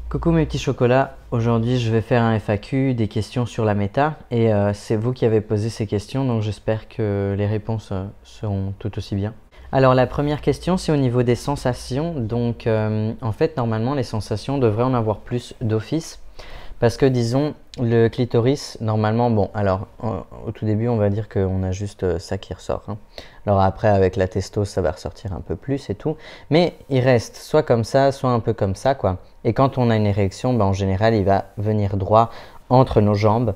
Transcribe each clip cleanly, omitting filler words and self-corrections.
Coucou mes petits chocolats, aujourd'hui je vais faire un FAQ, des questions sur la méta et c'est vous qui avez posé ces questions donc j'espère que les réponses seront tout aussi bien. Alors la première question c'est au niveau des sensations, donc en fait normalement les sensations devraient en avoir plus d'office parce que disons le clitoris normalement bon alors au tout début on va dire qu'on a juste ça qui ressort hein. Alors après avec la testo ça va ressortir un peu plus et tout, mais il reste soit comme ça soit un peu comme ça quoi. Et quand on a une érection ben, en général il va venir droit entre nos jambes,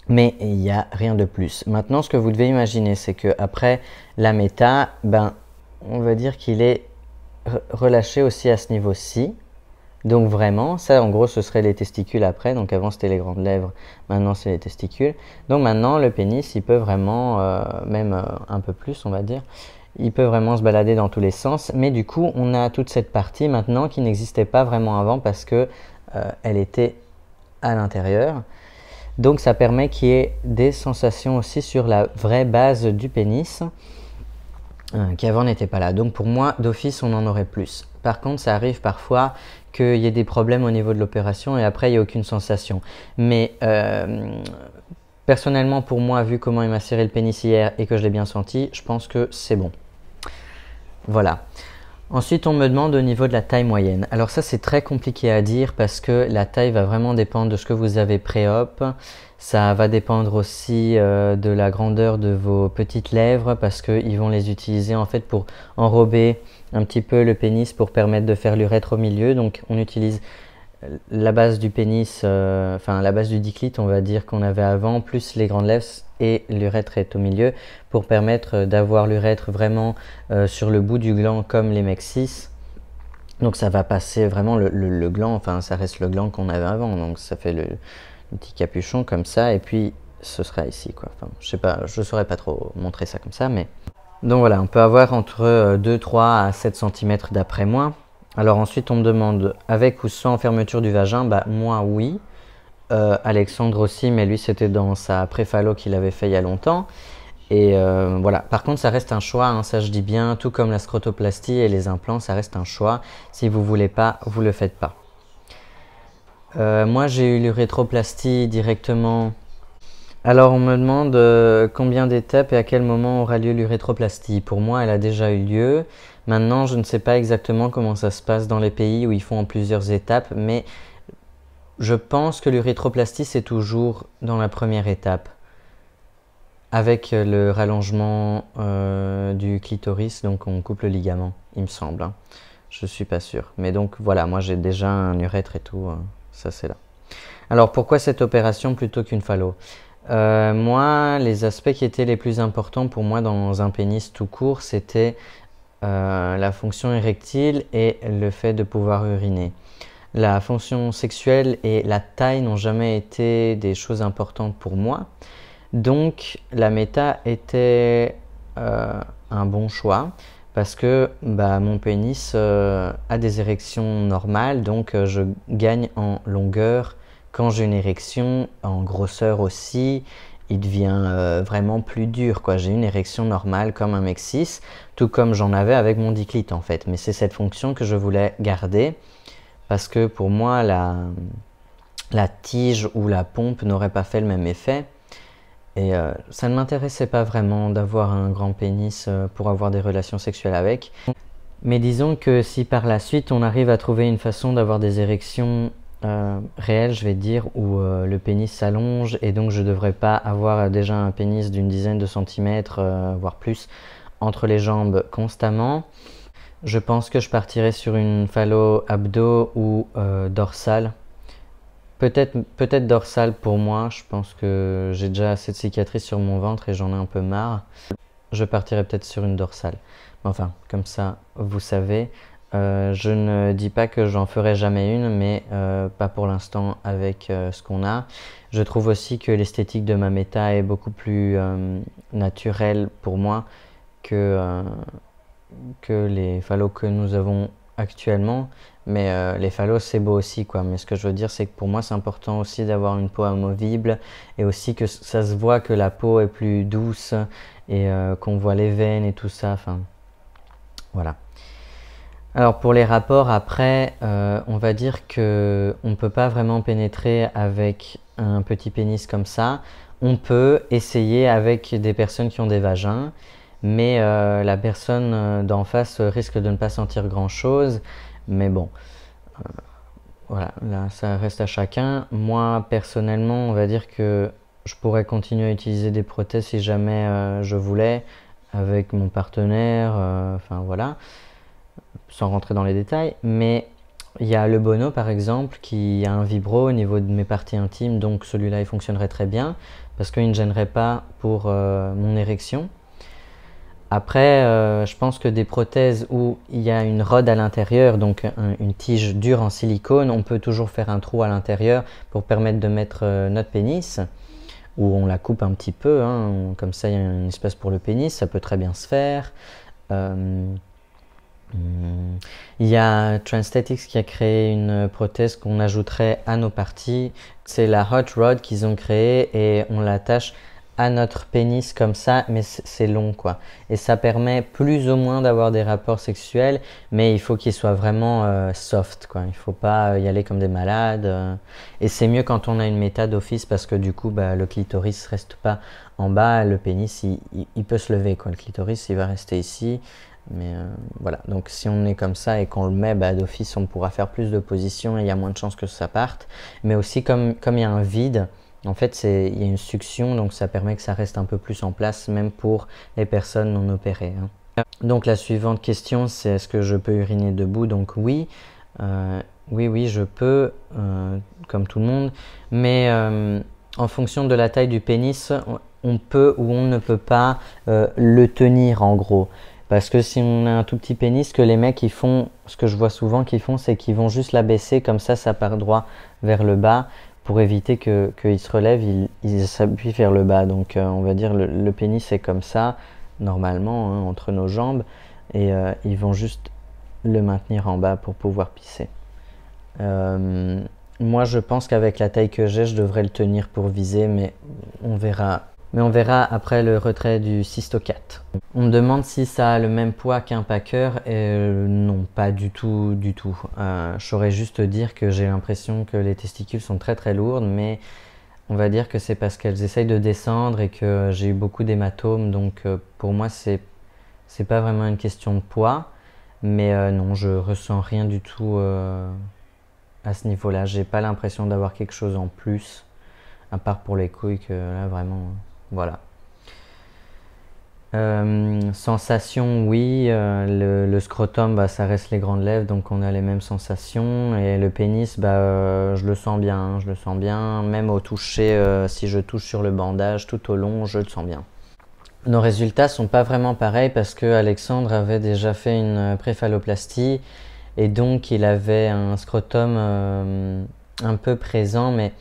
mais il n'y a rien de plus. Maintenant ce que vous devez imaginer c'est que après la méta ben on va dire qu'il est relâché aussi à ce niveau-ci. Donc vraiment, ça en gros ce serait les testicules après, donc avant c'était les grandes lèvres, maintenant c'est les testicules. Donc maintenant le pénis il peut vraiment, même un peu plus on va dire, il peut vraiment se balader dans tous les sens, mais du coup on a toute cette partie maintenant qui n'existait pas vraiment avant parce que elle était à l'intérieur. Donc ça permet qu'il y ait des sensations aussi sur la vraie base du pénis qui avant n'était pas là. Donc pour moi d'office on en aurait plus. Par contre ça arrive parfois qu'il y ait des problèmes au niveau de l'opération et après il n'y a aucune sensation. Mais personnellement pour moi, vu comment il m'a serré le pénis hier et que je l'ai bien senti, je pense que c'est bon. Voilà. Ensuite on me demande au niveau de la taille moyenne. Alors ça c'est très compliqué à dire parce que la taille va vraiment dépendre de ce que vous avez pré-op. Ça va dépendre aussi de la grandeur de vos petites lèvres parce qu'ils vont les utiliser en fait pour enrober un petit peu le pénis pour permettre de faire l'urètre au milieu. Donc on utilise la base du pénis, enfin la base du diclite on va dire qu'on avait avant, plus les grandes lèvres et l'urètre est au milieu pour permettre d'avoir l'urètre vraiment sur le bout du gland comme les mecs cis. Donc ça va passer vraiment le gland, enfin ça reste le gland qu'on avait avant, donc ça fait le petit capuchon comme ça et puis ce sera ici quoi. Enfin je sais pas, je saurais pas trop montrer ça comme ça mais... Donc voilà, on peut avoir entre 2, 3 à 7 cm d'après moi. Alors ensuite on me demande avec ou sans fermeture du vagin, bah moi oui. Alexandre aussi, mais lui c'était dans sa pré-phallo qu'il avait fait il y a longtemps. Et voilà, par contre ça reste un choix, hein, ça je dis bien, tout comme la scrotoplastie et les implants, ça reste un choix. Si vous voulez pas, vous le faites pas. Moi j'ai eu l'urétroplastie directement. Alors on me demande combien d'étapes et à quel moment aura lieu l'urétroplastie. Pour moi elle a déjà eu lieu. Maintenant je ne sais pas exactement comment ça se passe dans les pays où ils font en plusieurs étapes, mais je pense que l'urétroplastie c'est toujours dans la première étape. Avec le rallongement du clitoris, donc on coupe le ligament, il me semble. Hein. Je suis pas sûr. Mais donc voilà, moi j'ai déjà un urètre et tout, ça c'est là. Alors pourquoi cette opération plutôt qu'une phallo? Moi, les aspects qui étaient les plus importants pour moi dans un pénis tout court, c'était la fonction érectile et le fait de pouvoir uriner. La fonction sexuelle et la taille n'ont jamais été des choses importantes pour moi. Donc la méta était un bon choix parce que bah, mon pénis a des érections normales, donc je gagne en longueur quand j'ai une érection, en grosseur aussi, il devient vraiment plus dur. J'ai une érection normale comme un mec cis, tout comme j'en avais avec mon diclite en fait. Mais c'est cette fonction que je voulais garder parce que pour moi la tige ou la pompe n'aurait pas fait le même effet. Et ça ne m'intéressait pas vraiment d'avoir un grand pénis pour avoir des relations sexuelles avec. Mais disons que si par la suite on arrive à trouver une façon d'avoir des érections réelles, je vais dire, où le pénis s'allonge et donc je ne devrais pas avoir déjà un pénis d'une dizaine de centimètres, voire plus, entre les jambes constamment, je pense que je partirais sur une phallo abdo ou dorsale. Peut-être dorsale pour moi, je pense que j'ai déjà assez de cicatrices sur mon ventre et j'en ai un peu marre. Je partirais peut-être sur une dorsale. Enfin, comme ça, vous savez. Je ne dis pas que j'en ferai jamais une, mais pas pour l'instant avec ce qu'on a. Je trouve aussi que l'esthétique de ma méta est beaucoup plus naturelle pour moi que les phallos que nous avons actuellement. Mais les phallos c'est beau aussi quoi. Mais ce que je veux dire c'est que pour moi c'est important aussi d'avoir une peau amovible et aussi que ça se voit que la peau est plus douce et qu'on voit les veines et tout ça. Enfin voilà. Alors pour les rapports après, on va dire que on ne peut pas vraiment pénétrer avec un petit pénis comme ça. On peut essayer avec des personnes qui ont des vagins, mais la personne d'en face risque de ne pas sentir grand-chose. Mais bon, voilà, là ça reste à chacun. Moi personnellement, on va dire que je pourrais continuer à utiliser des prothèses si jamais je voulais avec mon partenaire, enfin voilà, sans rentrer dans les détails. Mais il y a le Bono par exemple qui a un vibro au niveau de mes parties intimes, donc celui-là il fonctionnerait très bien parce qu'il ne gênerait pas pour mon érection. Après, je pense que des prothèses où il y a une rod à l'intérieur, donc une tige dure en silicone, on peut toujours faire un trou à l'intérieur pour permettre de mettre notre pénis, où on la coupe un petit peu, hein, comme ça il y a un espace pour le pénis, ça peut très bien se faire. Il y a Transthetics qui a créé une prothèse qu'on ajouterait à nos parties. C'est la Hot Rod qu'ils ont créée et on l'attache à notre pénis comme ça, mais c'est long quoi. Et ça permet plus ou moins d'avoir des rapports sexuels, mais il faut qu'ils soient vraiment soft quoi. Il faut pas y aller comme des malades. Et c'est mieux quand on a une méta d'office parce que du coup le clitoris reste pas en bas, le pénis il peut se lever quoi. Le clitoris il va rester ici. Mais voilà, donc si on est comme ça et qu'on le met d'office, on pourra faire plus de positions et il y a moins de chances que ça parte. Mais aussi comme il y a un vide, en fait il y a une succion, donc ça permet que ça reste un peu plus en place, même pour les personnes non opérées, hein. Donc la suivante question, c'est est-ce que je peux uriner debout? Donc oui, oui, je peux, comme tout le monde, mais en fonction de la taille du pénis, on peut ou on ne peut pas le tenir en gros. Parce que si on a un tout petit pénis, que les mecs ils font, ce que je vois souvent qu'ils font, c'est qu'ils vont juste l'abaisser, comme ça part droit vers le bas, pour éviter qu'il se relève, il s'appuie vers le bas. Donc on va dire le pénis est comme ça, normalement, hein, entre nos jambes, et ils vont juste le maintenir en bas pour pouvoir pisser. Moi je pense qu'avec la taille que j'ai, je devrais le tenir pour viser, mais on verra. Mais on verra après le retrait du Cystocat. On me demande si ça a le même poids qu'un packer. Non, pas du tout, du tout. Je saurais juste dire que j'ai l'impression que les testicules sont très très lourdes, mais on va dire que c'est parce qu'elles essayent de descendre et que j'ai eu beaucoup d'hématomes. Donc pour moi, c'est pas vraiment une question de poids. Mais non, je ressens rien du tout à ce niveau-là. J'ai pas l'impression d'avoir quelque chose en plus, à part pour les couilles, que là vraiment... Voilà. Sensation, oui. Le scrotum, ça reste les grandes lèvres, donc on a les mêmes sensations. Et le pénis, je le sens bien, hein, je le sens bien. Même au toucher, si je touche sur le bandage tout au long, je le sens bien. Nos résultats sont pas vraiment pareils parce que Alexandre avait déjà fait une préphalloplastie et donc il avait un scrotum un peu présent, mais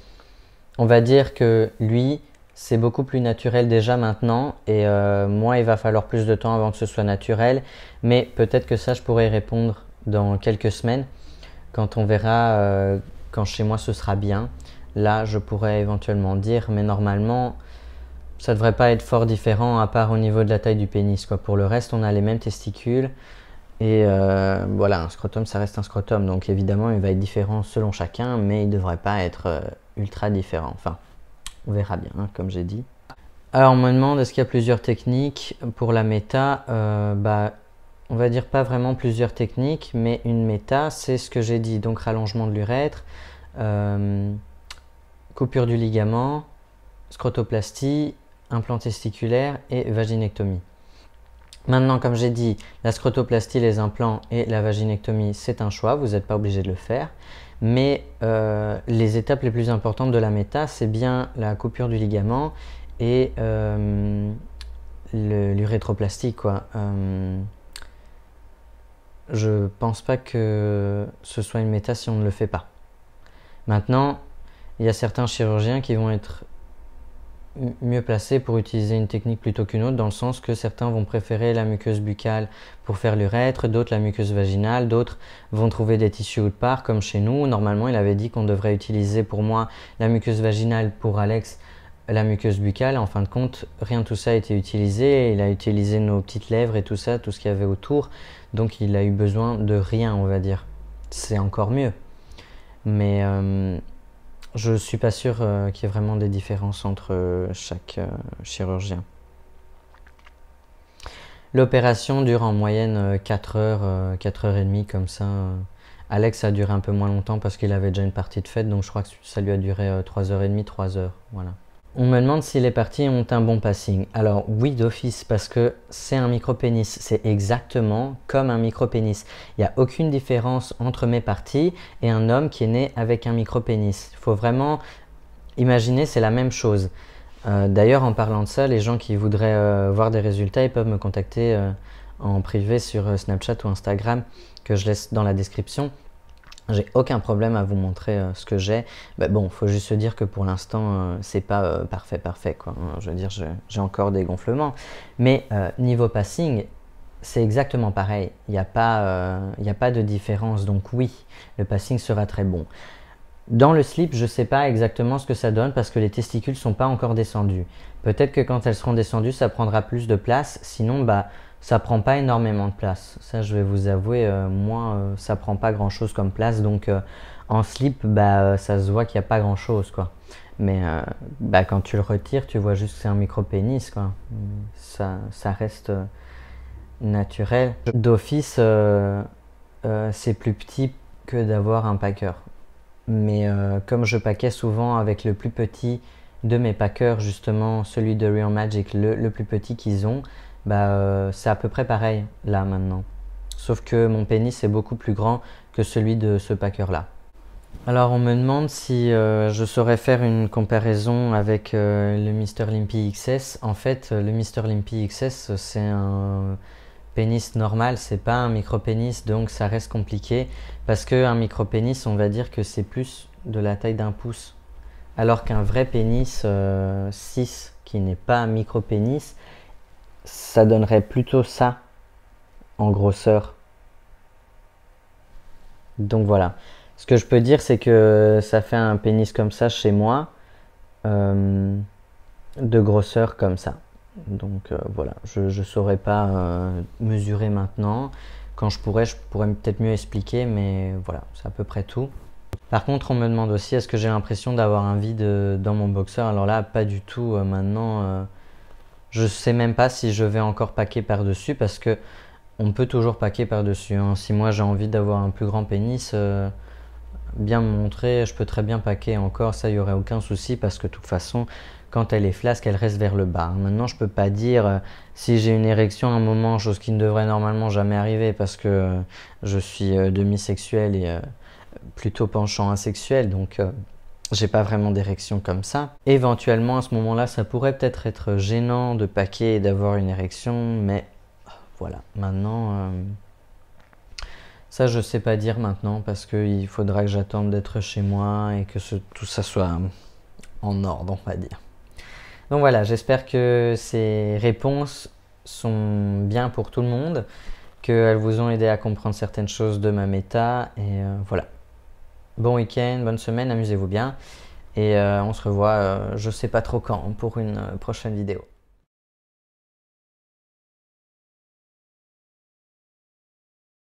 on va dire que lui, c'est beaucoup plus naturel déjà maintenant et moi il va falloir plus de temps avant que ce soit naturel, mais peut-être que ça je pourrais y répondre dans quelques semaines quand on verra quand chez moi ce sera bien. Là je pourrais éventuellement dire, mais normalement ça devrait pas être fort différent à part au niveau de la taille du pénis quoi. Pour le reste on a les mêmes testicules et voilà, un scrotum ça reste un scrotum, donc évidemment il va être différent selon chacun, mais il devrait pas être ultra différent. Enfin, on verra bien, hein, comme j'ai dit. Alors on me demande est-ce qu'il y a plusieurs techniques pour la méta. On va dire pas vraiment plusieurs techniques, mais une méta, c'est ce que j'ai dit. Donc rallongement de l'urètre, coupure du ligament, scrotoplastie, implant testiculaire et vaginectomie. Maintenant, comme j'ai dit, la scrotoplastie, les implants et la vaginectomie, c'est un choix, vous n'êtes pas obligé de le faire. Mais les étapes les plus importantes de la méta, c'est bien la coupure du ligament et l'urétroplastie, quoi. Je pense pas que ce soit une méta si on ne le fait pas. Maintenant, il y a certains chirurgiens qui vont être mieux placés pour utiliser une technique plutôt qu'une autre, dans le sens que certains vont préférer la muqueuse buccale pour faire l'urètre, d'autres la muqueuse vaginale, d'autres vont trouver des tissus autre part, comme chez nous. Normalement, il avait dit qu'on devrait utiliser pour moi la muqueuse vaginale pour Alex la muqueuse buccale. En fin de compte, rien de tout ça a été utilisé. Il a utilisé nos petites lèvres et tout ça, tout ce qu'il y avait autour. Donc il a eu besoin de rien, on va dire. C'est encore mieux. Mais je ne suis pas sûr qu'il y ait vraiment des différences entre chaque chirurgien. L'opération dure en moyenne 4 heures, 4 heures et demie comme ça. Alex a duré un peu moins longtemps parce qu'il avait déjà une partie de fête, donc je crois que ça lui a duré 3h30, 3 heures. Voilà. On me demande si les parties ont un bon passing. Alors oui, d'office, parce que c'est un micro-pénis. C'est exactement comme un micro-pénis. Il n'y a aucune différence entre mes parties et un homme qui est né avec un micro-pénis. Il faut vraiment imaginer, c'est la même chose. D'ailleurs, en parlant de ça, les gens qui voudraient voir des résultats, ils peuvent me contacter en privé sur Snapchat ou Instagram, que je laisse dans la description. J'ai aucun problème à vous montrer ce que j'ai. Bon, faut juste se dire que pour l'instant, c'est pas parfait, quoi. Je veux dire, j'ai encore des gonflements. Mais niveau passing, c'est exactement pareil. Il n'y a pas de différence. Donc oui, le passing sera très bon. Dans le slip, je ne sais pas exactement ce que ça donne parce que les testicules ne sont pas encore descendus. Peut-être que quand elles seront descendues, ça prendra plus de place. Sinon, ça prend pas énormément de place. Ça, je vais vous avouer, moi, ça prend pas grand-chose comme place. Donc, en slip, ça se voit qu'il n'y a pas grand-chose, quoi. Mais quand tu le retires, tu vois juste que c'est un micro-pénis, quoi. Ça reste naturel. D'office, c'est plus petit que d'avoir un packer. Mais comme je paquais souvent avec le plus petit de mes packers, justement celui de Real Magic, le plus petit qu'ils ont, c'est à peu près pareil là maintenant. Sauf que mon pénis est beaucoup plus grand que celui de ce packer là. Alors on me demande si je saurais faire une comparaison avec le Mr. Limpy XS. En fait, le Mr. Limpy XS, c'est un pénis normal, c'est pas un micro-pénis, donc ça reste compliqué parce qu'un micro-pénis, on va dire que c'est plus de la taille d'un pouce, alors qu'un vrai pénis 6 qui n'est pas un micro-pénis, ça donnerait plutôt ça en grosseur. Donc voilà, ce que je peux dire, c'est que ça fait un pénis comme ça chez moi, de grosseur comme ça. Donc voilà, je ne saurais pas mesurer maintenant. Quand je pourrais peut-être mieux expliquer, mais voilà, c'est à peu près tout. Par contre, on me demande aussi, est-ce que j'ai l'impression d'avoir un vide dans mon boxeur? Alors là, pas du tout. Maintenant, je sais même pas si je vais encore paquer par-dessus, parce que on peut toujours paquer par-dessus, hein. Si moi j'ai envie d'avoir un plus grand pénis, bien me montrer, je peux très bien paquer encore, ça, il n'y aurait aucun souci, parce que de toute façon, quand elle est flasque, elle reste vers le bas. Maintenant, je peux pas dire si j'ai une érection à un moment, chose qui ne devrait normalement jamais arriver parce que je suis demi-sexuel et plutôt penchant asexuel, donc j'ai pas vraiment d'érection comme ça. Éventuellement, à ce moment-là, ça pourrait peut-être être gênant de paquer et d'avoir une érection, mais voilà. Maintenant, ça, je sais pas dire maintenant parce qu'il faudra que j'attende d'être chez moi et que tout ça soit en ordre, on va dire. Donc voilà, j'espère que ces réponses sont bien pour tout le monde, qu'elles vous ont aidé à comprendre certaines choses de ma méta. Et voilà. Bon week-end, bonne semaine, amusez-vous bien. Et on se revoit, je sais pas trop quand, pour une prochaine vidéo.